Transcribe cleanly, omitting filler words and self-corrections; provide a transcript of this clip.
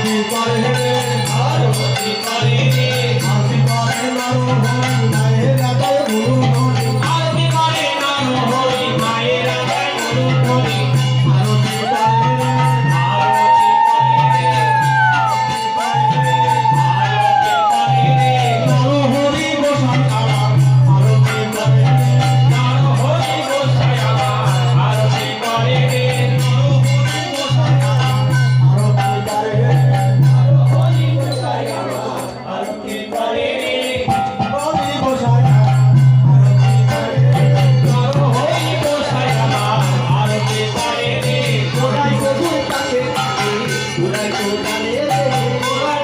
আরতি করে রে আরতি করে রে আরতি করে নারো হরি মায়ের রাধায় গুরু ধরি আরতি করে নারো হরি মায়ের রাধায় গুরু ধরি আরতি করে রে আরতি করে রে আরতি করে রে নারো হরি গোসাই আমার আরতি করে রে নারো হরি গোসাই আমার আরতি করে রে নারো হরি গোসাই আমার আরতি করে রে নারো হরি গোসাই আমার আরতি করে রে হরি গোসাই আরতি করে রে নারো হরি গোসাই আমার আরতি করে রে গোড়াই গজুর কাছে গোড়াই তো জানে রে গোড়াই